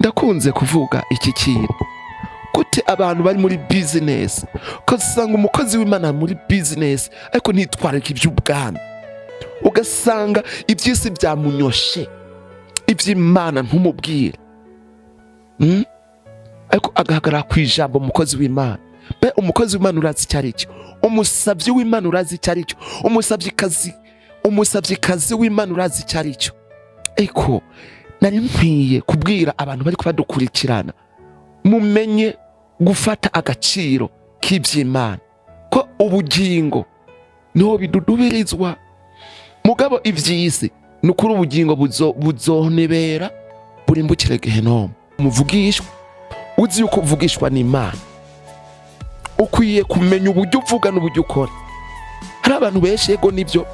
ndakunze kuvuga iki kintu gute abantu bari muri business ugasanga umukozi w'Imana muri business ariko ntitwareka iby'ubwami, ugasanga iby'isi byamunyoshe, iby'Imana ntumubwire, ariko agahagarara ku ijambo umukozi w'Imana. Be umukozi w'Imana urazi icyo ari cyo, umusabyi w'Imana urazi icyo ari cyo, umusabyikazi w'Imana urazi icyo ari cyo. Eko nari nkwiye kubwira abantu bari kubadukurikirana, mumenye gufata agaciro k'iby'Imana, ko ubugingo niho bidudubirizwa. Mugabo iby'isi ni ukuri ubugingo buzonebera burimbukire Gehinomu. Umuvugishwa uzi yuko uvugishwa n'Imana, ukwiye kumenya uburyo uvuga n'uburyo ukora. Hari abantu benshi yego nibyo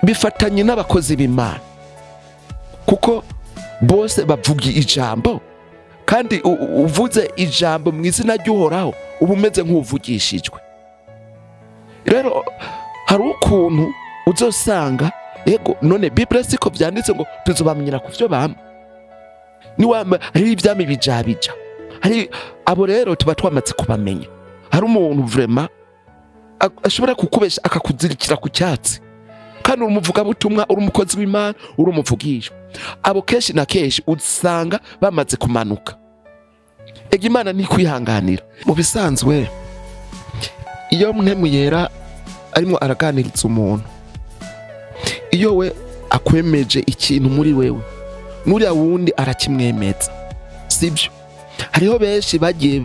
bifatanye n'abakozi b'Imana, kuko bose bavuga ijambo, kandi uvuze ijambo mu izina ry'Uhoraho uba umeze nk'uvugishijwe. Rero hari ukuntu uzosanga yego none Bible siko byanditse ngo tuzobamenyera ku byo bamwe, niwamba hari ibyami bijabija, hari abo rero tuba twamaze kubamenya. Hari umuntu vraiment ashobora kukubesha akakuzirikira ku cyatsi, kandi umuvuga butumwa, uri umukozi w'Imana, uri umuvugishwa. Abo kenshi na kenshi usanga bamaze kumanuka. Ega Imana ni kwihanganira. Mu bisanzwe iyo Mpwemu Yera arimo araganiriza umuntu, iyo we akwemeje ikintu muri wewe, n'uriya wundi arakimwemeza, sibyo? Hariho benshi bagiye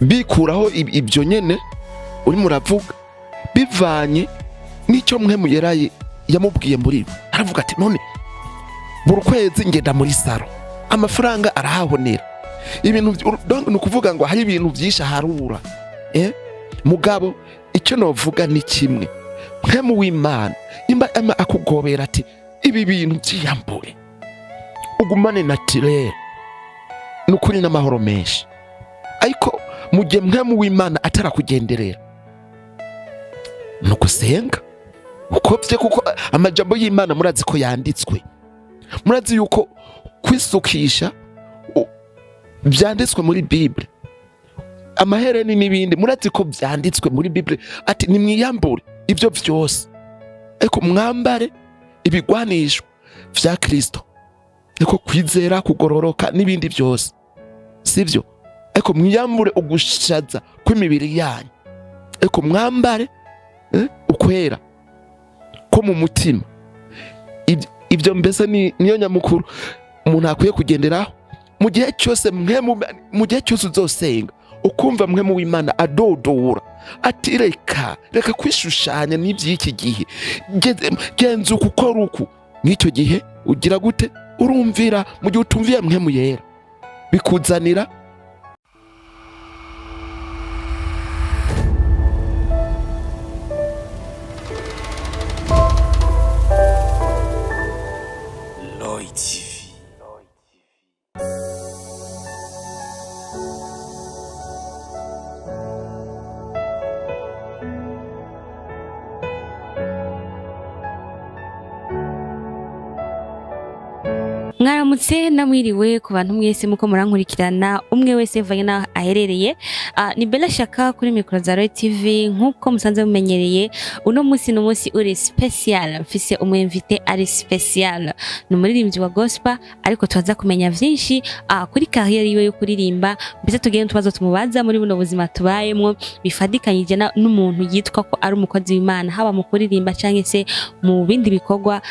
bikuraho ibyo nyene urimo uravuga bivanye n'icyo Mpwemu Yera yamubwiye muri we. Aravuga ati none buri kwezi ngenda muri saro, amafaranga arahahonera, ibintu ni ukuvuga ngo hari ibintu byinshi harura. Mugabo icyo novuga ni kimwe, Mpwemu w'Imana imba akugobera ati ibi bintu byiyambure ugumane naturel, nukuri n'amahoro menshi. Ariko mu gihe Mpwemu w'Imana atarakugenderera nugusenga ukobye, kuko amajambo y'Imana murazi ko yanditswe, murazi yuko kwisukisha byanditswe muri Bible, amahereni n'ibindi murazi ko byanditswe muri Bible ati nimwiyambure ibyo byose, ariko mwambare ibigwanishwa vya Kristo, ariko kwizera, kugororoka n'ibindi byose, sivyo? Ariko mwiyambure ugushaza kw'imibiri yanyu, ariko mwambare ukwera ko mu mutima. Ibyo mbese niyo nyamukuru umuntu akwiye kugenderaho mu gihe cyose. Mu gihe cyose uzosenga ukumva Mpwemu w'Imana adodora ati reka kwishushanya n'iby'iki gihe, genza ukukora uku, n'icyo gihe ugira gute? Urumvira. Mu gihe utumviye Mpwemu Yera bikuzanira Mwaramutse namwiriwe ku bantu mwese muko murankurikirana, umwe wese vanye na aherereye. Ni Bella Shaka kuri mikro za Roy TV. Nkuko musanze mumenyereye, uno munsi n'umunsi uri special, mfise umwinvite ari special, n'umuririmbyi wa gospel, ariko tuzaza kumenya vyinshi kuri career yiwe yo kuririmba, mbese tugende tubazo tumubaza muri buno buzima tubayemwo bifadikanyije n'umuntu yitwa ko ari umukozi w'Imana, haba mu kuririmba canke se mu bindi bikorwa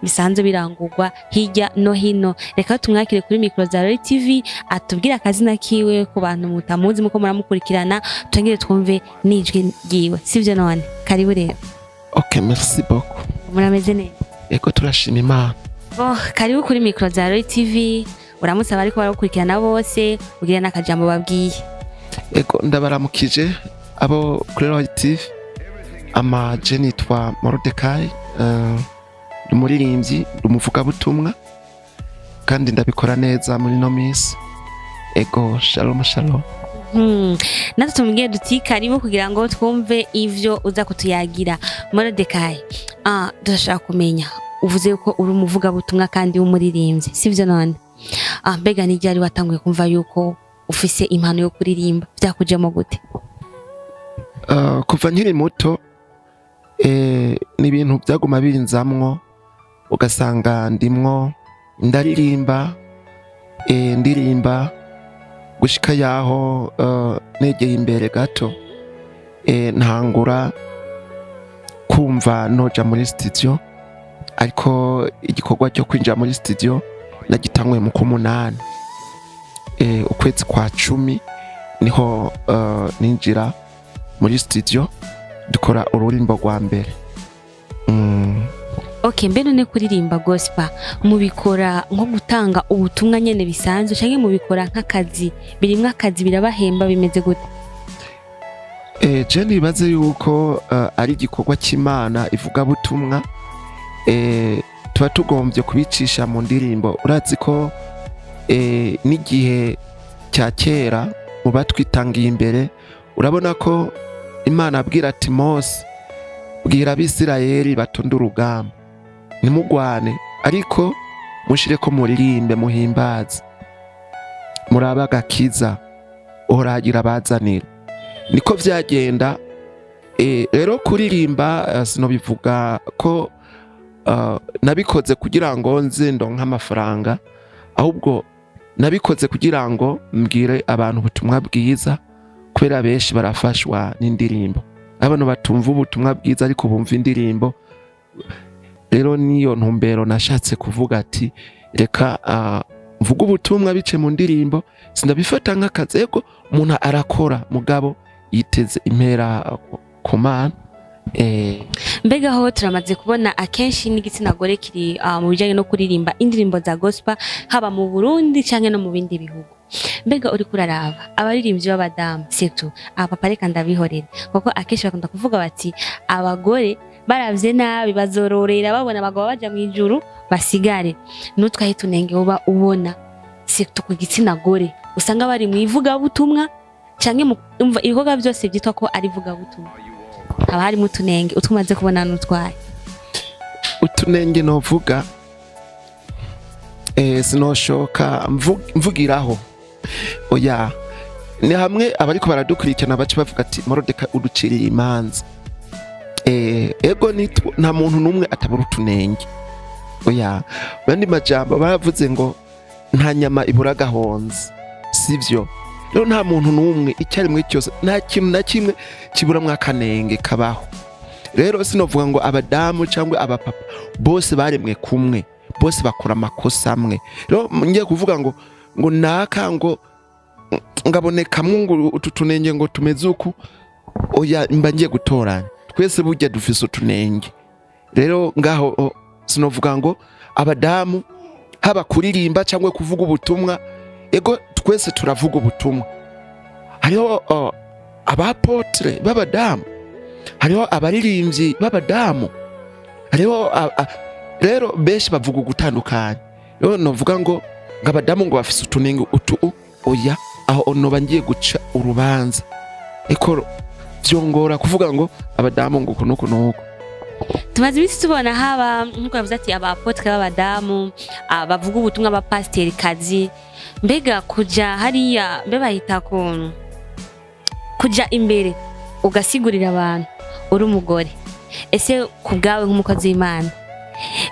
bisanzwe birangurwa hirya no hino. Reka tumwakire kuri mikro za Roy TV atubwira akazina kiwe ku bantu mutamuzi muko muramukurikirana, tongere twumve n'ijwi ryiwe, sivyo? None karibu rero. Okay, merci beaucoup. Murameze neza? Eko turashima Imana. Karibu kuri mikro za Roy TV. Uramutse abari ko barakurikirana bose, ugira n'akajambo babwiye. Eko ndabaramukije abo kuri Roy TV. Je nitwa Mordecai, umuririmbyi, umuvugabutumwa, kandi ndabikora neza muri no minsi. Ego shalom shalom. Natwe tumubwiye duti karibu kugira ngo twumve ivyo uza kutuyagira. Mordecai, turashaka kumenya uvuze yuko uri umuvugabutumwa kandi w'umuririmbyi sivyo none mbega ni ryari watanguye kumva yuko ufise impano yo kuririmba byakujemo gute? Kuva nkiri muto ni ibintu byaguma binzamwo ugasanga ndimwo ndaririmba ndirimba gushika yaho negeye imbere gato ntangura kumva noja muri studio, ariko igikorwa cyo kwinjira muri studio nagitanguye mu kumunani ukwezi kwa 10 niho ninjira muri studio dukora ururimbo rwa mbere. Okay, mbe none kuririmba gospel mubikora nko gutanga ubutumwa nyene bisanzwe canke mubikora nk'akazi, birimwe akazi birabahemba bimeze gute? Je nibaze yuko ari igikorwa cy'Imana ivuga butumwa tuba tugombye kubicisha mu ndirimbo. Urazi ko n'igihe cya kera mu batwitangiye imbere urabona ko Imana abwira ati Mose bwira abisirayeli batonde urugamba nimugwane ariko mushire ko muririmbe muhimbaze muraba gakiza oragira bazanira. Niko vyagenda rero kuririmba sinobivuga ko nabikoze kugira ngo nze ndonka amafaranga, ahubwo nabikoze kugira ngo mbwire abantu ubutumwa bwiza, kubera benshi barafashwa n'indirimbo. Abantu batumva ubutumwa bwiza ariko bumva indirimbo. Rero niyo ntumbero nashatse kuvuga ati reka mvuga ubutumwa bice mu ndirimbo, sindabifata nk'akazi. Ego umuntu arakora mugabo yiteze impera ku Mana. Mbega ho turamaze kubona akenshi n'igitsina gore kiri mu bijanye no kuririmba indirimbo za gospel haba mu Burundi canke no mu bindi bihugu. Mbega uri kuraraba abaririmbyi b'abadamu setu abapapa reka ndabihorera kuko akenshi bakunda kuvuga bati abagore baravye nabi bazororera babona abagabo baja mu ijuru basigare. Nutwahe tunenge uba ubona setu ku gitsina gore usanga bari mu ivuga butumwa canke umva ibikorwa byose byitwa ko ari vuga butumwa, haba harimo utunenge utumaze kubona nutwaye? Utunenge novuga sinoshoka mvugiraho oya, ni hamwe abariko baradukurikirana bace bavuga ati Morodeka uduciriye imanza. Ego nta muntu numwe atabura utunenge oya, bandi majambo baravuze ngo nta nyama ibura gahonze, sivyo? Rero nta muntu numwe icyarimwe cyose nta kintu na kimwe kibura mwakanenge kabaho. Rero sinovuga ngo abadamu cyangwa abapapa bose baremwe kumwe, bose bakora amakosa amwe. Rero ngiye kuvuga ngo naka ngo ngaboneka mungu ututunenge ngo tumeze uku oya, mba ngiye gutoranya. Twese burya dufise utunenge. Rero ngaho sinovuga ngo abadamu haba kuririmba cyangwa kuvuga ubutumwa, ego twese turavuga ubutumwa. Hariho abapotre b'abadamu, hariho abaririmbyi b'abadamu, hariho rero benshi bavuga gutandukanye. Rero novuga ngo ngabadamu ngo bafise utunenge utu oya, aho no bangiye guca urubanza. Eko byongora kuvuga ngo abadamu ngo kunuko nuko. Tumaze ibisi tubona haba nkuko yavuze ati abapotre b'abadamu bavuga ubutumwa ba pasteur kazi. Mbega kuja hariya mbe bahita ko kuja imbere ugasigurira abantu uri umugore, ese kubgawe nk'umukozi w'Imana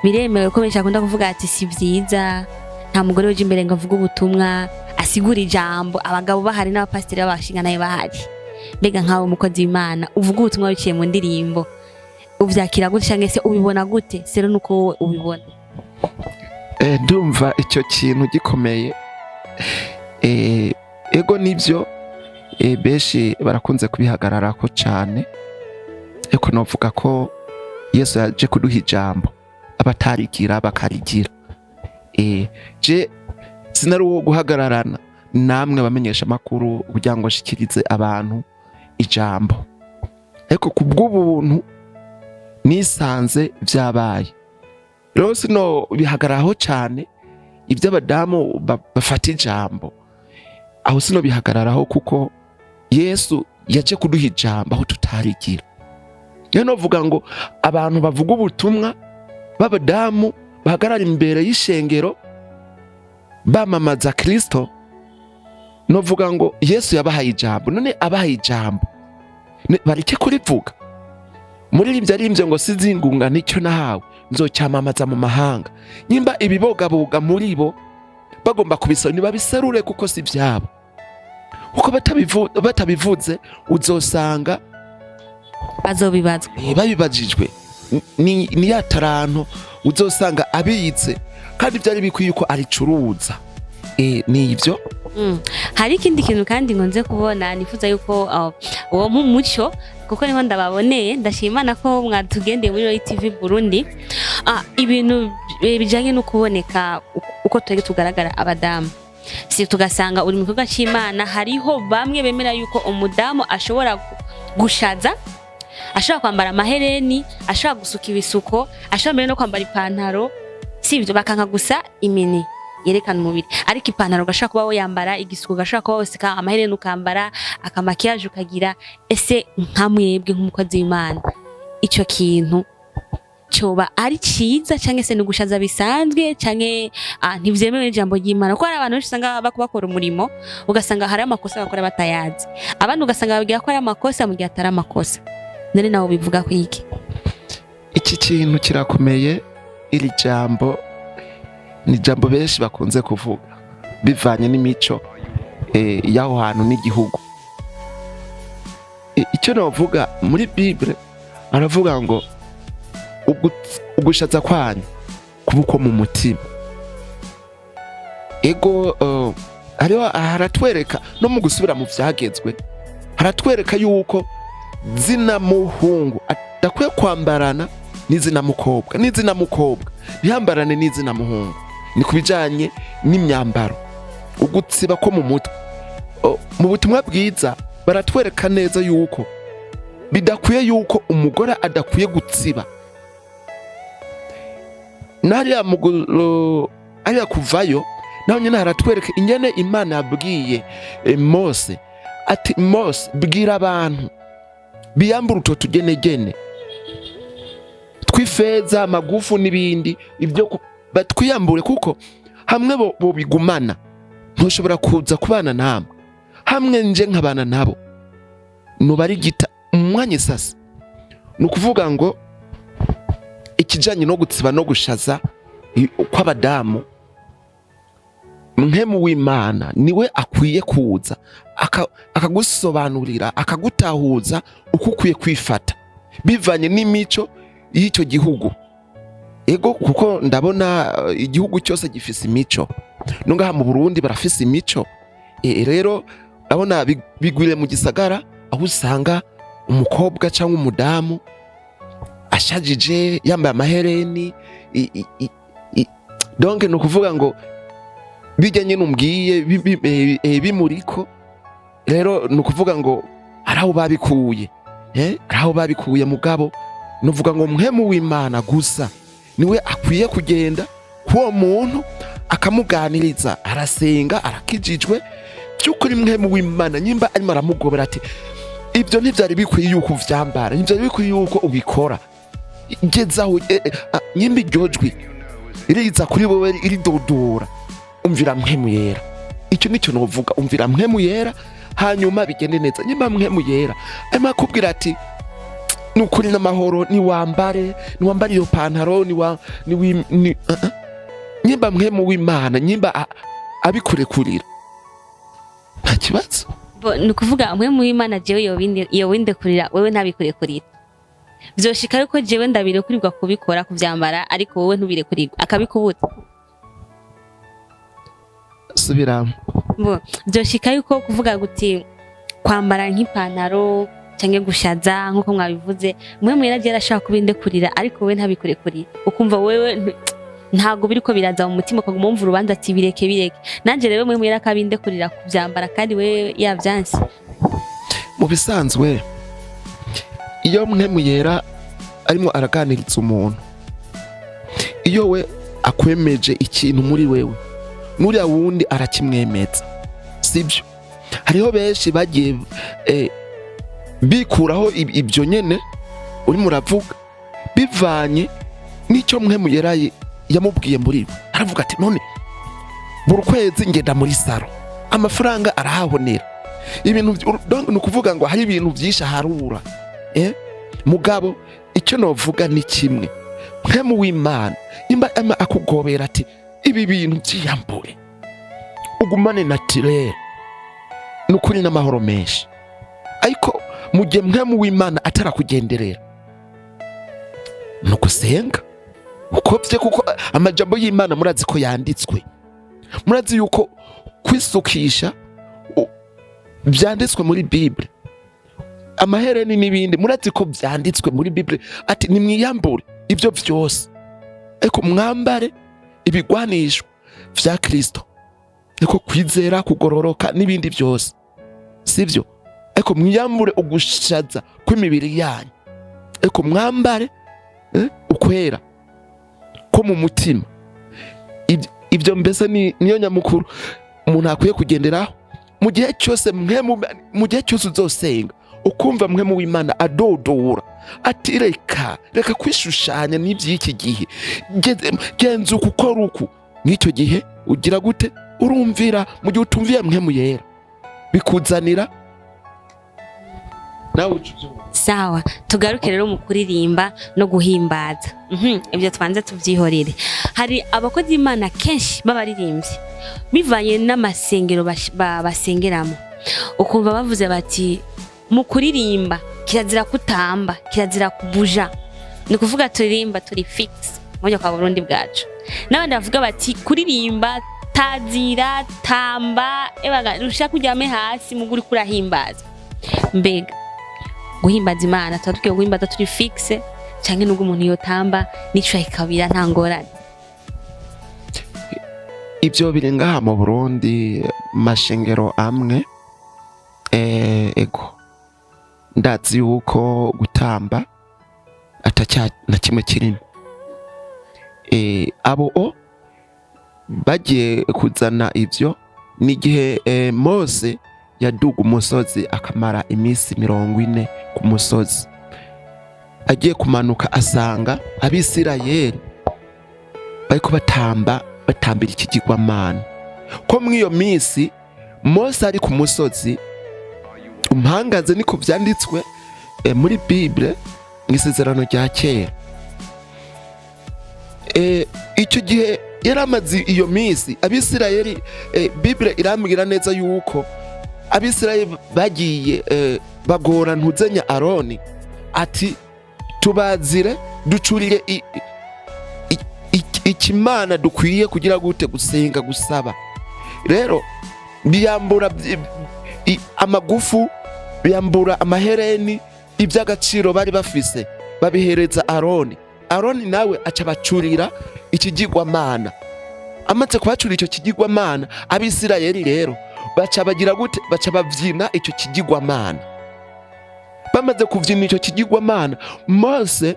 biremewe ko benshi akunda kuvuga ati si byiza nta mugore uje imbere ngo avuge ubutumwa asigura ijambo abagabo bahari n'abapasiteri babashinga nayo bahari? Mbega nkawe umukozi w'Imana uvuga ubutumwa biciye mu ndirimbo uvyakira gute canke se ubibona gute? Sero nuko wowe ubibona. Ndumva icyo kintu gikomeye. Ego nibyo benshi barakunze kubihagararako cyane, eko novuga ko Yesu yaje kuduha ijambo abatarigira bakarigira. Je sinari uwo guhagararana namwe bamenyesha makuru kugira ngo shikirize abantu ijambo, eko kubw'ubuntu nisanze vyabaye. Rero sino bihagaraho cyane iby'abadamu bafata ijambo, aho sino bihagararaho kuko Yesu yaje kuduha ijambo aho tutarigira. Rero novuga ngo abantu bavuga ubutumwa b'abadamu bahagarara imbere y'ishengero bamamaza Kristo, novuga ngo Yesu yabahaye ijambo. None abahaye ijambo bareke kurivuga. Muririmbyi aririmbye ngo sizingunga nicyo nahawe nzocyamamaza mu mahanga. Nyimba ibibogaboga muri bo bagomba kubisaba nibabiserure kuko si byabo. Uko batabivuze uzosanga bazobibazwa. Babibajijwe ni ya taranto uzosanga abitse kandi byari bikwiye ko aricuruza. Ni ibyo. Hari ikindi kintu kandi ngonze kubona nifuza yuko uwo muco kuko niho ndababoneye, ndashimana ko mwatugendeye muri TV Burundi. Ibintu bijanye no kuboneka uko twege tugaragara abadamu, si tugasanga uri mu kigo cy'Imana, hariho bamwe bemera yuko umudamu ashobora gushaza, ashobora kwambara amahereni, ashobora gusuka ibisuko, ashobora mbere no kwambara ipantaro, sivyo bakanka gusa imini yerekana umubiri, ariko ipantaro gashaka kuba wo yambara, igisuko gashaka kuba wosika, amahereni ukambara, akamakiyaje ukagira. Ese nkamwebwe nk'umukozi w'Imana ico kintu coba ari ciza canke se nugushaza bisanzwe canke ntivyemewe n'ijambo ry'Imana? Kuko hari abantu benshi usanga bakora umurimo ugasanga hari amakosa bakora batayazi, abandi ugasanga babwira ko ari amakosa mu gihe atari amakosa. None nawo bivuga ko iki? Iki kintu kirakomeye. Iri jambo ni jambo benshi bakunze kuvuga bivanye n'imico y'aho hantu n'igihugu. Icyo navuga muri Bible aravuga ngo ugushaza kwanyu kubuko mu mutima. Ego hariho haratwereka no mu gusubira mu vyagezwe, haratwereka yuko zina muhungu adakwiye kwambarana n'izina mukobwa, n'izina mukobwa ntihambarane n'izina muhungu. Ni kubijanye n'imyambaro, ugutsiba ko mu mutwe. Mu butumwa bwiza baratwereka neza yuko bidakwiye yuko umugore adakwiye gutsiba. Nariya ariya kuvayo naho nyine haratwereka ingene Imana yabwiye Mose ati Mose bwira abantu biyambura utwo tugenegene tw'ifeza, amagufu n'ibindi, ibyo batwiyambure kuko hamwe bo bigumana ntushobora kuza kubana namwe, hamwe nje nkabana nabo nubari gita umwanya sasa. Nukuvuga ngo ikijanye no gutsiba no gushaza kw'abadamu, Mpwemu w'Imana niwe akwiye kuza akagusobanurira, akagutahuza uko ukwiye kwifata bivanye n'imico y'icyo gihugu. Ego kuko ndabona igihugu cyose gifise imico, nungaha mu Burundi barafise imico. Rero ndabona bigwire mu gisagara aho usanga umukobwa cyangwa umudamu ashajije yambaye amahereni. Donc no kuvuga ngo bijyanye n'umbwiye bimuriko. Rero no kuvuga ngo araho babikuye, araho babikuye mugabo nuvuga ngo Mpwemu w'Imana gusa niwe akwiye kugenda kuwo muntu akamuganiriza, arasenga, arakijijwe cyukuri. Mpwemu w'Imana nyimba arimo aramugobera ati ibyo ntivyari bikwiye yuko uvyambara, ntivyari bikwiye yuko ubikora, gezaho nyimba iryojwi iriza kuri wowe iridodora, umvira Mpwemu yera. Icyo nicyo novuga, umvira Mpwemu yera hanyuma bigende neza. Nyimba Mpwemu yera arimo akubwira ati nukuri n'amahoro, niwambare iyo pantaro, nyimba Mpwemu w'Imana nyimba abikurekurira nta kibazo. Nukuvuga Mpwemu w'Imana jewe yowinde kurira, wewe ntabikurekurira. Vyoshika yuko jewe ndabirekurirwa kubikora kuvyambara, ariko wowe ntubirekurirwa akabikubuza. Subiramo. Vyoshika yuko kuvuga guti kwambara nk'ipantaro canke gushaza nkuko mwabivuze, Mpwemu yera je arashaka kubindekurira, ariko wowe ntabikurekurira. Ukumva wewe ntago biriko biraza mu mutima, ukaguma wumva urubanza ati bireke. Nanje rero Mpwemu yera akabindekurira kuvyambara, kandi wewe yavyanse. Mu bisanzwe iyo Mpwemu yera arimo araganiriza umuntu, iyo we akwemeje ikintu muri wewe, nuriya wundi arakimwemeza, sibyo? Hariho benshi bagiye bikuraho ibyo nyene urimo uravuga bivanye nicyo mpwemu yera yamubwiye muri we. Aravuga ati none buri kwezi ngenda muri saro, amafaranga arahabonera, ibintu ni ukuvuga ngo hari ibintu byinshi aharura. Mugabo icyo novuga ni kimwe, mpwemu w'Imana nimba akugobera ati ibi bintu byiyambure ugumane naturel, nukuri n'amahoro menshi. Ariko mu gihe mpwemu w'Imana atarakugenderera nugusenga ukobye, kuko amajambo y'Imana murazi ko yanditswe, murazi yuko kwisukisha byanditswe muri Bible, amahereni n'ibindi murazi ko byanditswe muri Bible ati nimwiyambure ibyo byose, ariko mwambare ibigwanisho vya Kristo, ariko kwizera, kugororoka n'ibindi byose, sivyo? Ariko mwiyambure ugushaza kw'imibiri yanyu, ariko mwambare ukwera ko mu mutima. Ibyo mbese niyo nyamukuru umuntu akwiye kugenderaho mu gihe cyose. Mu gihe cyose uzosenga ukumva mpwemu w'Imana adodora ati reka kwishushanya n'iby'iki gihe, genza ukukora uku, n'icyo gihe ugira gute? Urumvira. Mu gihe utumviye mpwemu yera bikuzanira nawe ucubyumva. Sawa, tugaruke rero mu kuririmba no guhimbaza. Ibyo twanze tubyihorere. Hari abakozi b'Imana kenshi b'abaririmbyi bivanye n'amasengero basengeramo, ukumva bavuze bati mu kuririmba kirazira kutamba, kirazira kubuja, ni kuvuga turirimba turi fix moja kwa Burundi bwacu. N'abandi bavuga bati kuririmba tazira tamba, ebaga rusha kujyame hasi muguri kurahimbaza. Mbega guhimbaza Imana tugiye guhimbaza turi fixe canke n'ubwo umuntu yotamba nico ikabira nta ngorane? Ibyo birenga mu Burundi mashengero amwe, ego ndazi yuko gutamba atacya na kimwe kirimo. Abo bagiye kuzana ibyo n'igihe Mose yaduga umusozi akamara iminsi 40 ku musozi, agiye kumanuka asanga Abisirayeli bariko batambira ikigirwamana. Ko mw'iyo minsi Mose ari ku musozi, umpangaze niko vyanditswe muri Bible n'isezerano rya kera. Icyo gihe yaramaze iyo minsi Abisirayeli, Bible irambwira neza yuko Abisirayeli bagiye bagora ntuzenya Aroni ati tubazire ducurire ikimana dukwiye kugira gute gusenga gusaba. Rero biyambura amagufu, biyambura amahereni, iby'agaciro bari bafise babihereza Aroni. Aroni nawe aca bacurira ikigirwamana. Amaze kubacurira icyo kigirwamana, Abisirayeli rero baca bagira gute? Baca bavyina icyo kigirwamana. Bamaze kuvyina icyo kigirwamana, Mose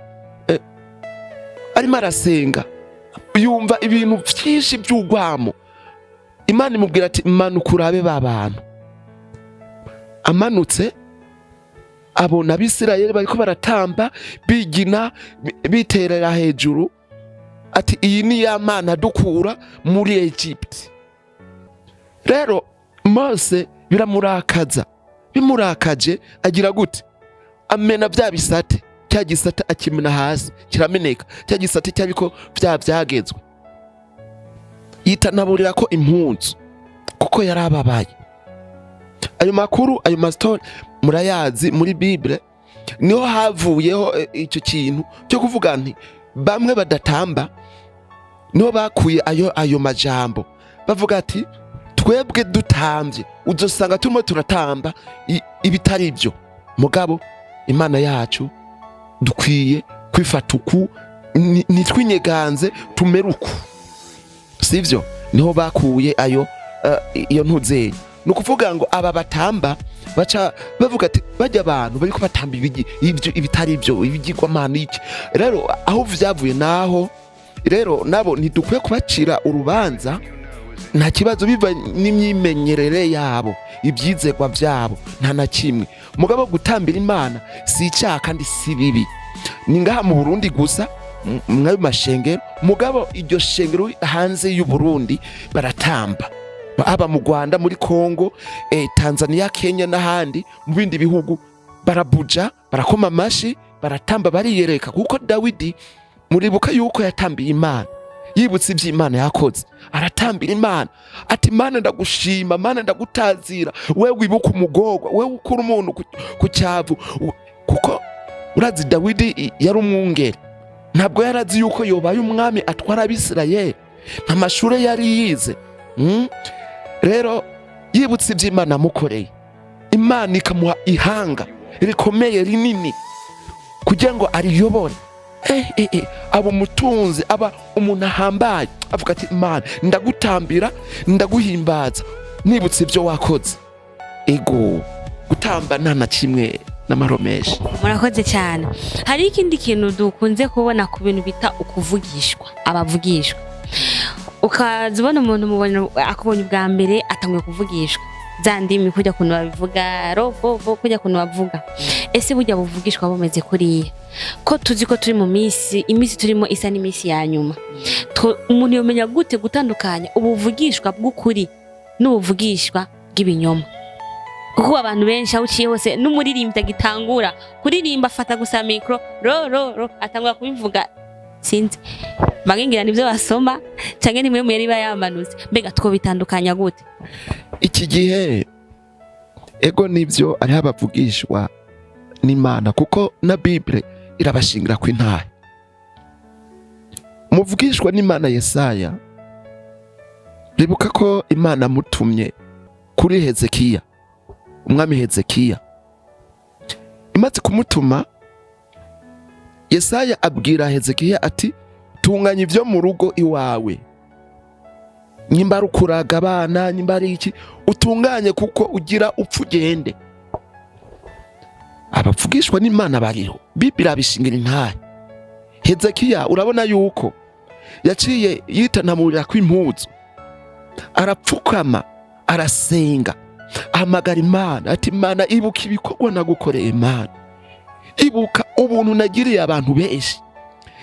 arimo arasenga, yumva ibintu byinshi by'ugwamo. Imana imubwira ati manuka urabe babantu. Amanutse abona Abisirayeli bariko baratamba bigina biterera hejuru, ati iyi ni ya Mana dukura muri Egypt. Rero Mose biramurakaza, bimurakaje agira gute? Amena bya bisate, cya gisata akimena hasi kirameneka, cya gisate cyabiko byagezwe. Yitanaburira ko impunzu kuko yarababaye. Ayo makuru, ayo mastori murayazi muri Bible, niho havuyeho icyo kintu cyo kuvuga nti bamwe badatamba niho bakuye ayo majambo, bavuga ati twebwe dutambye uzosanga turimo turatamba ibitari byo. Mugabo Imana yacu dukwiye kwifata uku, nitwinyeganze tumeruku, sivyo? Niho bakuye iyo ntuzeye. Nukuvuga ngo aba batamba baca bavuga ati bajya abantu bariko batamba ibyo ibitari byo, ibigirwamana iki. Rero aho vyavuye naho rero nabo ntidukwiye kubacira urubanza, nta kibazo biva n'imyimenyerere yabo, ibyizegwa byabo, nta na kimwe. Mugabo gutambira Imana si icyaha kandi si bibi. Ni ngaha mu Burundi gusa mwayo mashengero mugabo iryo shengero hanze y'u Burundi baratamba aba mu Rwanda muri Kongo Tanzania Kenya n'ahandi mu bindi bihugu barabuja barakoma amashi baratamba bariyereka kuko Dawidi muribuka yuko yatambiye Imana yibutse iby'Imana yakoze aratambira Imana ati Imana ndagushima Imana ndagutazira wewe wibuka umugorwa wewe ukura umuntu ku cyavu kuko urazi Dawidi yari umwungere ntabwo yarazi yuko yobaye umwami atwara Abisirayeli nta mashure yari yize rero yibutse iby'Imana amukoreye Imana ikamuha ihanga rikomeye rinini kugira ngo ariyobore aba umutunzi aba umuntu ahambaye avuga ati Imana ndagutambira ndaguhimbaza nibutse ibyo wakoze ego gutamba nta na kimwe n'amaromeshi. Murakoze cyane. Hari ikindi kintu dukunze kubona ku bintu bita ukuvugishwa abavugishwa ukazibona umuntu mubona akubonye ubwa mbere atangiye kuvugishwa za ndimi kujya kuntu babivuga robo kujya kuntu bavuga ese bujya buvugishwa bumeze kuriya ko tuzi ko turi mu imisi turimo isa n'imisi ya nyuma umuntu yomenya gute gutandukanya ubuvugishwa bw'ukuri n'ubuvugishwa bw'ibinyoma kuko abantu benshi aho uciye hose n'umuririmbyi agitangura kuririmba afata gusa mikro ro atangura kubivuga sinzi bagengira nivyo basoma canke nimwe mu yari bayamanutse mbega two bitandukanya gute iki gihe ego nivyo ari abavugishwa n'Imana kuko na Bible irabashingira ku intahe muvugishwa n'Imana Yesaya ribuka ko Imana mutumye kuri Hezekiya umwami Hezekiya imaze kumutuma Yesaya abwira Hezekiya ati tunganya ivyo mu rugo iwawe nyimba rukuraga abana nyimba ari iki utunganye kuko ugira upfugende abavugishwa n'Imana bariho Bibiliya abishingira intahe Hezekiya urabona yuko yaciye yitanamurira kw'impuzu arapfukama arasenga ahamagara Imana ati Imana ibuka ibikorwa nagukoreye Imana ibuka ubuntu nagiriye abantu benshi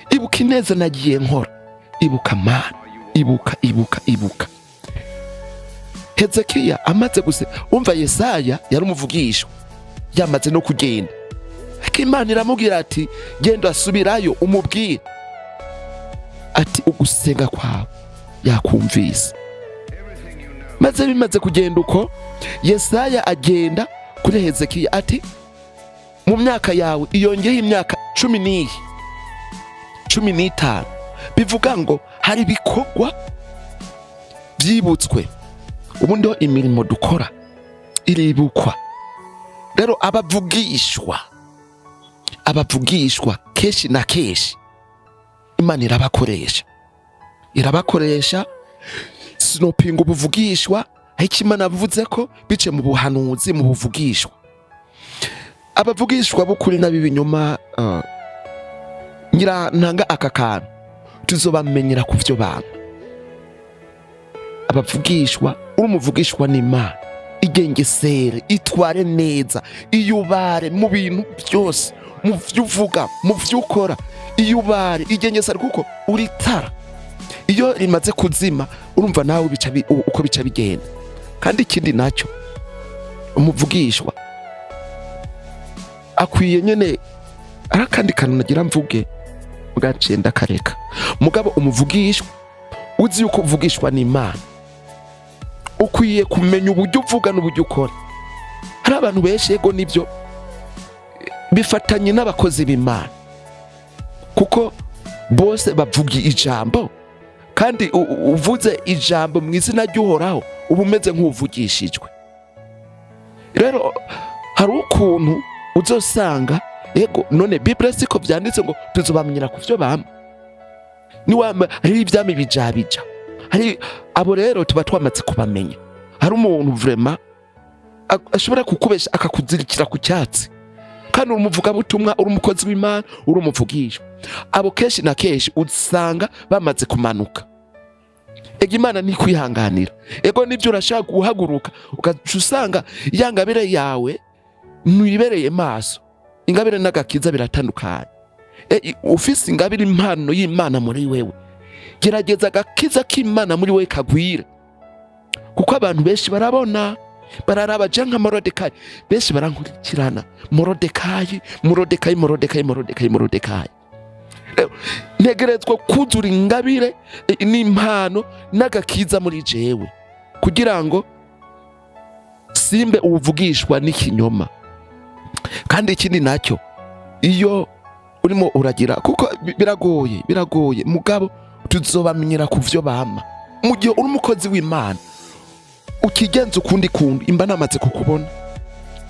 ibuka ineza nagiye nkora ibuka Mana ibuka Hezekiya amaze guse umva Yesaya yari umuvugishwa yamaze no kugenda ariko Imana iramubwira ati genda asubirayo umubwire ati ugusenga kwawe yakumvise maze bimaze kugenda uko Yesaya agenda kuri Hezekiya ati mu myaka yawe iyongeyeho imyaka 15 bivuga ngo hari bikorwa byibutswe ubundi ho imirimo dukora iribukwa rero abavugishwa keshi na keshi Imana irabakoresha sinopinga ubuvugishwa ariko Imana avuze ko bice mu buhanuzi mu buvugishwa abavugishwa bukuri n'abibinyoma ngira ntanga akakantu tuzobamenyera ku byo bantu abavugishwa urumuvugishwa n'Imana igengesere itware neza iyubare mu bintu byose mu vyuvuga mu vyukora iyubare igengesere kuko uritara iyo rimaze kuzima urumva nawe uko bica bigenda kandi ikindi nacyo umuvugishwa akwiye nyene arakandi kantu nagira mvuge bwaciye ndakareka mugabo umuvugishwa uzi yuko uvugishwa n'Imana ukwiye kumenya uburyo uvuga n'uburyo ukora hari abantu benshi yego nibyo bifatanye n'abakozi b'Imana kuko bose bavuga ijambo kandi uvuze ijambo mu izina ry'Uhoraho uba umeze nk'uvugishijwe rero hari ukuntu uzosanga yego none Bible siko byanditse ngo tuzobamenyera ku byo bamwe niwamba hari ibyami bijabija hari abo rero tuba twamaze kubamenya hari umuntu vraiment ashobora kukubesha akakuzirikira ku cyatsi kandi urumuvuga butumwa urumukozi w'Imana urumuvugishwa abo keshi na keshi usanga bamaze kumanuka ega Imana ni kwihanganira ego nibyo urashaka guhaguruka ukacusanga yangabire yawe nwibereye maso ingabire n'agakiza biratandukanye ufise ingabire impano y'Imana muri wewe, gerageza agakiza k'Imana muri wewe kagwire, kuko abantu benshi barabona bararaba je nka Morodekayi, benshi barankurikirana Morodekayi. Ntegerezwa kuzura ingabire n'impano n'agakiza muri jewe kugira ngo simbe ubuvugishwa n'ikinyoma. Kandi ikindi nacyo, iyo urimo uragira, kuko biragoye mugabo tuzobamenyera ku vyo bama. Mu gihe uri umukozi w'Imana ukigenza ukundi kundu, imba namaze kukubona.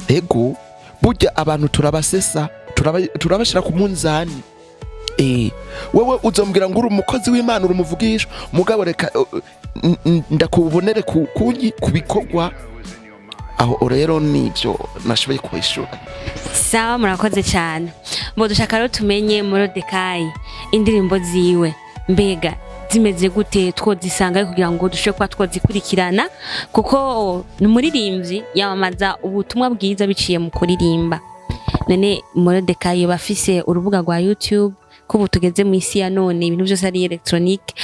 Ego burya abantu turabasesa, turabashira ku munzani. Wewe uzombwira ngo uri umukozi w'Imana, uri umuvugisha, mugabo reka ndakubonere kubikorwa. Aho rero nivyo nashoboye kwishura. Sawa, murakoze cyane. Mbo dushaka rero tumenye Morodekayi indirimbo ziwe mbega zimeze gute, twozisanga kugira ngo dushobore kuba twozikurikirana, kuko ni umuririmbyi yamamaza ubutumwa bwiza biciye mu kuririmba. None Morodekayi bafise urubuga rwa YouTube, kubu tugeze mu isi ya none ibintu byose ari electronique,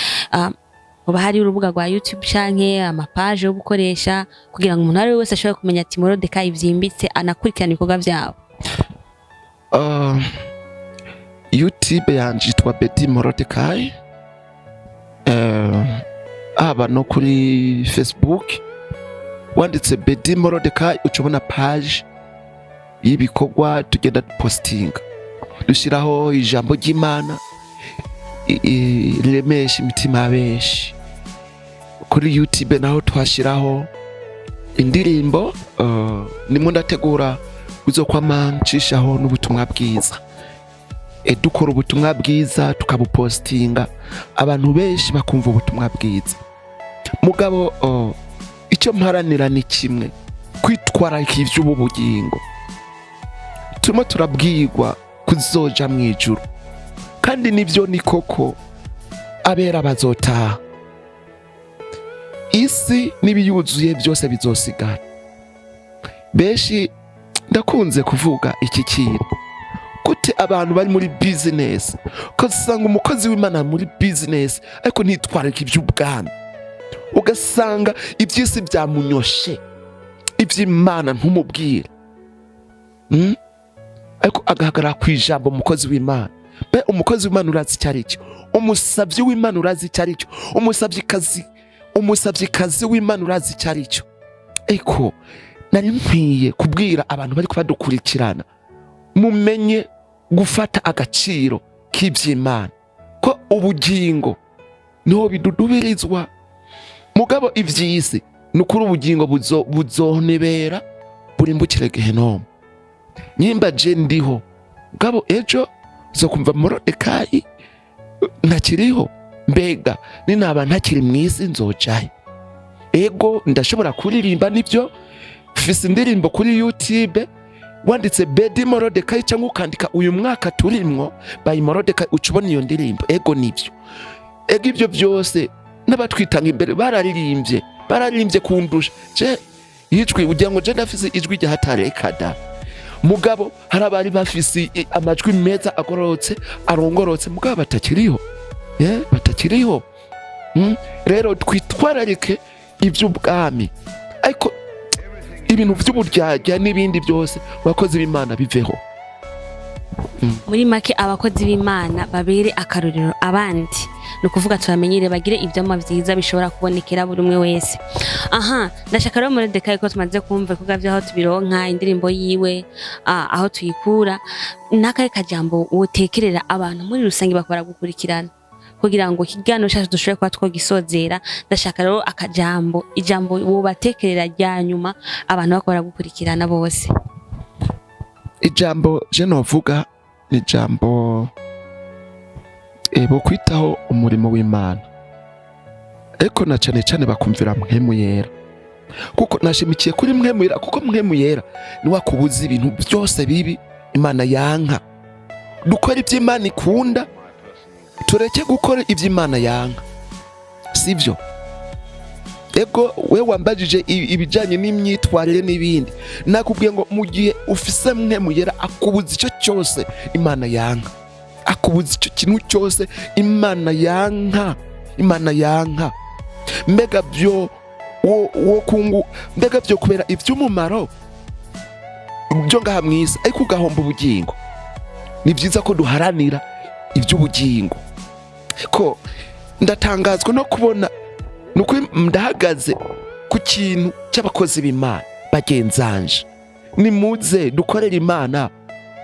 uba hari urubuga rwa YouTube canke amapage yo gukoresha kugira ngo umuntu ari wese ashobore kumenya ati Morodekayi byimbitse anakurikirana ibikorwa byabo? YouTube yanje yitwa Bedi Morodekayi, aba no kuri Facebook wanditse Bedi Morodekayi ucubona page y'ibikorwa tugenda postinga, dushiraho ijambo ry'Imana riremesha imitima benshi. Kuri YouTube naho twashiraho indirimbo, nimwe ndategura uzokwama ncishaho n'ubutumwa bwiza. Dukora ubutumwa bwiza tukabupostinga, abantu benshi bakumva ubutumwa bwiza. Mugabo icyo mparanira ni kimwe, kwitwara ivy'ubu bugingo. Turimo turabwirwa kuzoja mu ijuru, kandi nivyo ni koko abera bazotaha. Isi n'ibiyuzuye byose bizosigara. Benshi ndakunze kuvuga iki kintu, gute abantu bari muri business, ugasanga umukozi w'Imana muri business ariko ntitwarika iby'ubwami, ugasanga iby'isi byamunyoshe, iby'Imana ntumubwire, ariko agahagarara ku ijambo umukozi w'Imana. Be umukozi w'Imana urazi icyo ari cyo, umusabyi w'Imana urazi icyo ari cyo, umusabyikazi w'Imana urazi icyo ari cyo. Eko nari nkwiye kubwira abantu bari kubadukurikirana, mumenye gufata agaciro k'iby'Imana, ko ubugingo niho bidudubirizwa. Mugabo ivy'isi nukuri ubugingo buzonebera burimbukire Gehinomu. Nyimba je ndiho, mugabo ejo zokumva Morodekayi ntakiriho, mbega ninaba ntakiri mwisi nzojahe? Ego ndashobora kuririmba nivyo, mfise indirimbo kuri YouTube wanditse Bedi Morodekayi cyangwa ukandika uyu mwaka turimwo by Morodekayi ucubona iyo ndirimbo. Ego nivyo, ego ivyo byose n'abatwitanga imbere bararirimbye kundusha. Je ijwi ugira ngo je ndafise ijwi rya hatarekada, mugabo harabari bafise amajwi meza agororotse arongorotse, mugabo batakiriho. Batakiriho. Rero twitwararike iby'ubwami, ariko ibintu by'uburyarya n'ibindi byose abakozi b'Imana biveho. Muri make abakozi b'Imana babere akarorero abandi, no kuvuga turamenyere bagire ibyama byiza bishobora kubonekera buri umwe wese. Ndashaka rero Morodekayi ko tumaze kumva kuga byaho tubironka indirimbo yiwe, aho tuyikura, nakaye kajambo utekerera abantu muri rusange bakora gukurikirana kugira ngo kigano cyacu dushobore kwa twogisozera. Ndashaka rero ijambo wobatekerera rya nyuma abantu bakora gukurikirana bose. Ijambo je novuga ni ijambo bo kwitaho umurimo w'Imana, eko na cyane bakumvira mpemu yera, kuko nashimikiye kuri mpemu yera, kuko mpemu yera ni wakubuza ibintu byose bibi Imana yanka. Dukora iby'Imana ikunda, tureke gukora iby'Imana yanka, sivyo? Ego we wambajije ibijanye n'imyitwarire n'ibindi, nakubwiye ngo mu gihe ufise mpemu yera akubuza icyo cyose Imana yanka, akubuza icyo kintu cyose Imana yanka. Mbega byo mbega byo kubera iby'umumaro byo ngaha mwisi ariko ugahomba ubugingo. Ni byiza ko duharanira iby'ubugingo. Ko ndatangazwa no kubona nuko ndahagaze ku kintu cy'abakozi b'Imana bagenzanje. Nimuze dukorera Imana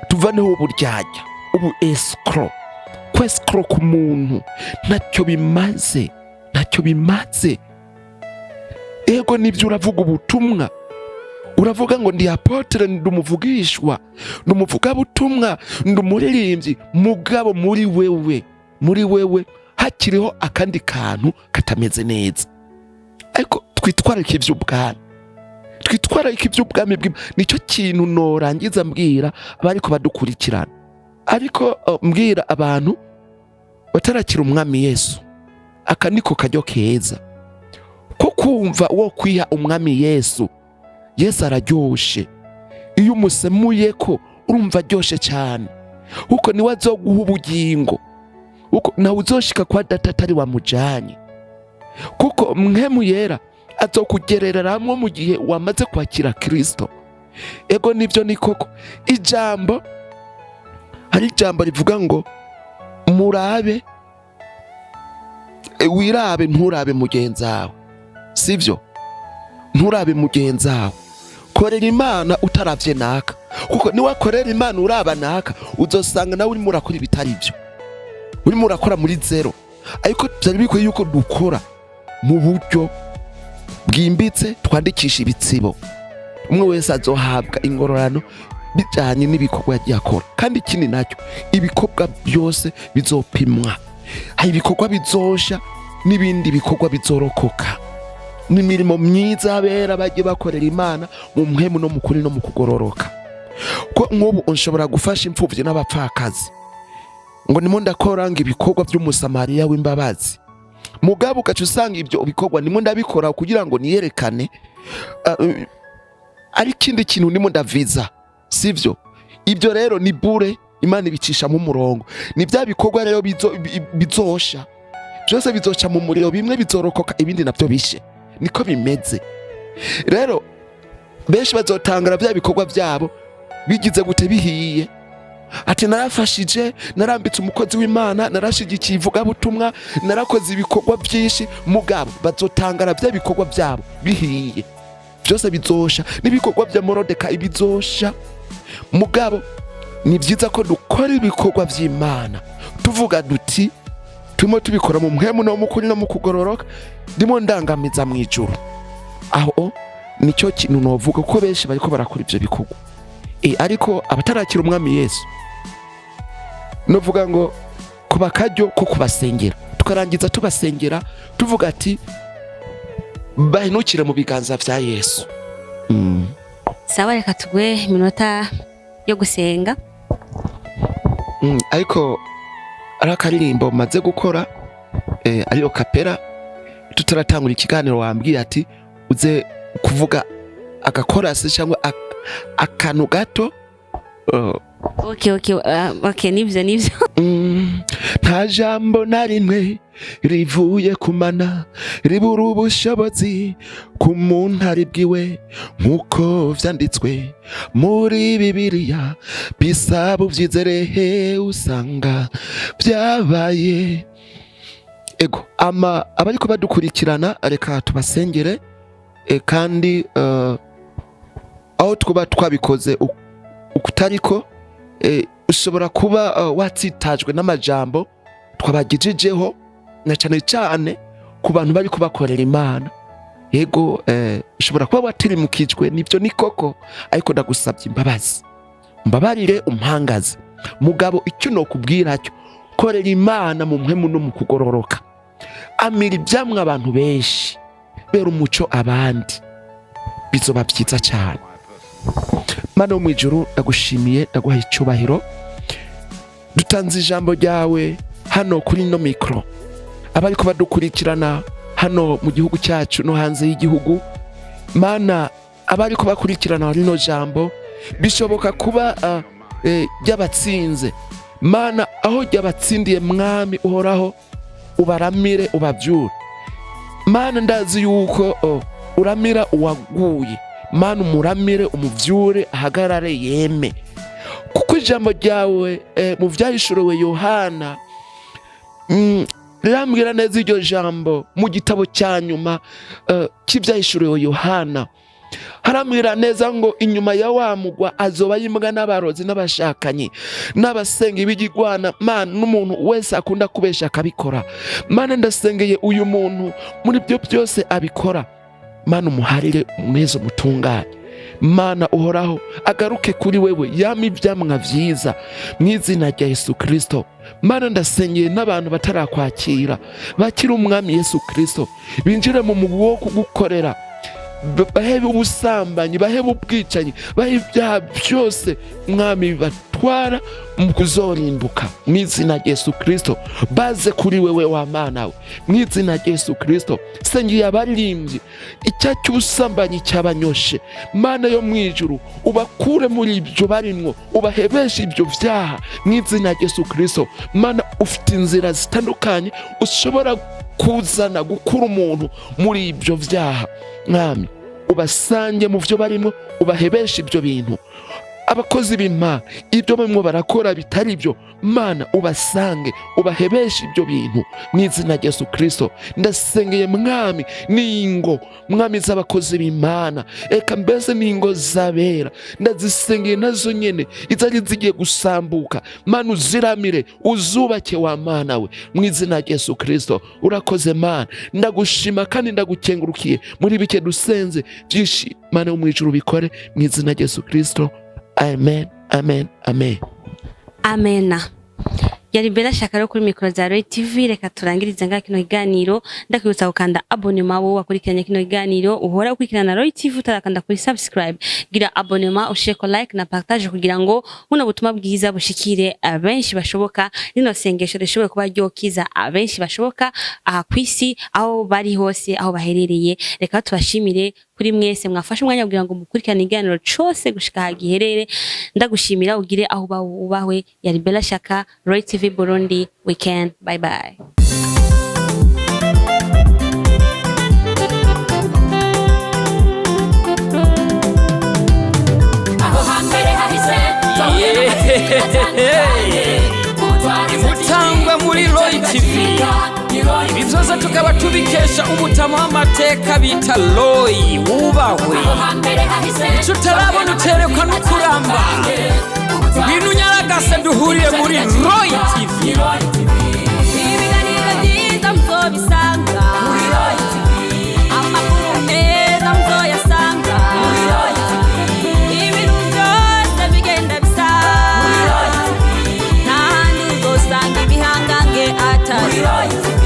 tuvaneho uburyarya, ubu escrow. Kwescrow ku muntu ntacyo bimaze. Ego nibyo uravuga ubutumwa, uravuga ngo ndi apotre, ndi umuvugishwa, ndi umuvugabutumwa, ndi umuririmbyi, mugabo muri wewe hakiriho akandi kantu katameze neza. Ariko twitwararike iby'ubwami nicyo kintu norangiza mbwira abariko badukurikirana. Ariko mbwira abantu batarakira umwami Yesu, aka niko karyo keza ko kumva wo kwiha umwami Yesu. Yesu araryoshe, iyo umusemuye ko urumva aryoshe cyane, kuko niwe azoguha ubugingo, kuko nawe uzoshika kwa data atari wamujanye, kuko Mpwemu Yera azokugerereramwo mu gihe wamaze kwakira Kristo. Ego nibyo ni koko. Hari ijambo rivuga ngo murabe, wirabe nturabe mugenzi wawe, sivyo? Nturabe mugenzi wawe, korera Imana utaravye naka, kuko niwakorera Imana uraba naka uzosanga nawe urimo urakora ibitari byo, urimo urakora muri zero. Ariko byari bikwiye yuko dukora mu buryo bwimbitse, twandikisha ibitsibo, umwe wese azohabwa ingororano bijanye n'ibikorwa yagiye akora. Kandi ikindi nacyo, ibikorwa byose bizopimwa. Hari ibikorwa bizosha n'ibindi bikorwa bizorokoka. N'imirimo myiza abera bagiye bakorera Imana mu mpwemu no mu kuri no mu kugororoka. Ko nk'ubu unshobora gufasha imfuvyi n'abapfakazi ngo nimo ndakora ngo ibikorwa by'umusamariya w'imbabazi, mugabo ugaca usanga ibyo bikorwa nimo ndabikora kugira ngo niyerekane ari ikindi kintu nimo ndaviza, sivyo? Ibyo rero ni bure Imana ibicisha mu murongo. Ni bya bikorwa rero bizosha, byose bizoca mu muriro, bimwe bizorokoka ibindi nabyo bishe. Niko bimeze. Rero benshi bazotangara bya bikorwa byabo bigize gute bihiye, ati narafashije, narambitse umukozi w'Imana, narashigikiye ivugabutumwa, narakoze ibikorwa byinshi, mugabo bazotangara bya bikorwa byabo bihiye. Byose bizosha, n'ibikorwa bya Morodeka ibizosha. Mugabo ni byiza ko dukora ibikorwa by'Imana tuvuga duti turimo tubikora mu mpwemu no mu kuri no mu kugororoka, ndimo ndangamiza mu ijuru. Aho nicyo kintu novuga ko benshi bariko barakora ibyo bikorwa. Ariko abatarakira umwami Yesu novuga ngo kuba karyo ko kubasengera, tukarangiza tubasengera tuvuga ati bahinukire mu biganza vya Yesu. Sawa, reka tugwe iminota yo gusenga. Ariko arakaririmbo maze gukora ariyo kapera, tutaratangura ikiganiro wambwiye ati uze kuvuga agakorasi cyangwa akantu gato. Okay, nibyo. Nta jambo na rimwe rivuye kumana ribura ubushobozi ku muntu aribwiwe, nk'uko vyanditswe muri Bibiliya, bisaba uvyizere usanga byabaye. Ego abariko badukurikirana reka tubasengere, kandi aho twuba twabikoze ukutariko, ushobora kuba watsitajwe n'amajambo twabagijijeho, na cyane cyane ku bantu bari kubakorera Imana. Yego ushobora kuba watirimukijwe, nibyo ni koko, ariko ndagusabye imbabazi, mbabarire umpangaze. Mugabo icyo no kubwira cyo, korera Imana mu mpwemu no mu kugororoka, amira ibyamwe abantu benshi, bera umuco abandi, bizoba byiza cyane. Mana mu ijuru, ndagushimiye, ndaguha icyubahiro. Dutanze ijambo ryawe hano kuri no mikro, abariko badukurikirana hano mu gihugu cyacu no hanze y'igihugu. Mana, abariko bakurikirana rino jambo bishoboka kuba y'abatsinze, Mana aho ryabatsindiye mwami uhoraho ubaramire ubavyure. Mana ndazi yuko uramira uwaguye. Mana umuramire umuvyure ahagarare yeme. Kuko ijambo ryawe mu vyahishuriwe Yohana rirambwira neza iryo jambo mu gitabo cya nyuma cy'ivyahishuriwe Yohana. Harambwira neza ngo inyuma ya wa mugwa azoba yimbwa n'abarozi n'abashakanye n'abasenga ibigirwana. Mana n'umuntu wese akunda kubesha akabikora. Mana ndasengeye uyu muntu muri byo byose abikora. Mana umuharire umweze umutunganye. Mana uhoraho agaruke kuri wewe yama ivyamwa vyiza mu izina rya Yesu Kristo. Mana ndasengeye n'abantu batarakwakira bakira umwami Yesu Kristo, binjire mu mugwi wo kugukorera, bahebe ubusambanyi, bahebe ubwicanyi, bahebe ibyaha byose mwami bibatwara mu kuzorimbuka mu izina rya Yesu Kristo. Baze kuri wewe wa Mana we mu izina rya Yesu Kristo. Sengeye abaririmbyi icya cy'ubusambanyi cyabanyoshe, Mana yo mu ijuru ubakure muri ibyo barimwo, ubahebeshe ibyo vyaha mu izina rya Yesu Kristo. Mana ufite inzira zitandukanye ushobora kuzana gukura umuntu muri ibyo vyaha. Mwami ubasange mu byo barimo, ubahebeshe ibyo bintu. Abakozi b'Imana ibyo bamwe barakora bitari byo, Mana ubasange ubahebeshe ibyo bintu mu izina rya Yesu Kristo. Ndasengeye mwami ningo mwami z'abakozi b'Imana, eka mbese ningo zabera ndazisengeye nazo nyene izari zigiye gusambuka. Mana uziramire uzubake wa Mana we mu izina rya Yesu Kristo. Urakoze Mana, ndagushima kandi ndagukengurukiye muri bike dusenze byinshi. Mana wo mu ijuru bikore mu izina rya Yesu Kristo. Amen, amen, amen. Amena. Yari Mbega shaka rero kuri mikoro za Royal TV. Reka turangirize ngaho kino kiganiro, ndakwibutsa gukanda abonema wowe wakurikiranye kino kiganiro uhora ukurikirana Royal TV utarakanda kuri subscribe. Gira abonema, ushireko like na partage kugira ngo buno butumwa bwiza bushikire abenshi bashoboka, rino sengesho rishobore kuba ryokiza abenshi bashoboka aha kwisi aho bari hose aho baherereye. Reka tubashimire kuri mwese mwafashe umwanya kugira ngo mukurikirane ikiganiro cyose gushika hagiherere. Ndagushimira ugire aho ubahwe. Yari Mbega shaka Royal TV Burundi weekend. Bye bye. Imutangwa muri Royal TV. Ibi byose tukaba tubikesha umutama w'amateka bita Roy wubahwe. Icyo utarabona uterekwa no kuramba, ngwino nyaragase duhuriye muri Roy TV. Ibiganiro byiza muzobisanga muri Roy TV. Amakuru meza muzoyasanga muri Roy TV. Ibintu byose bigenda bisa muri Roy TV. N'ahandi uzosanga ibihangange atari Roy TV.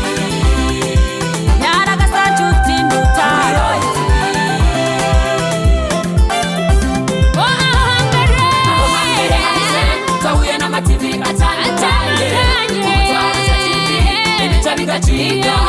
Chica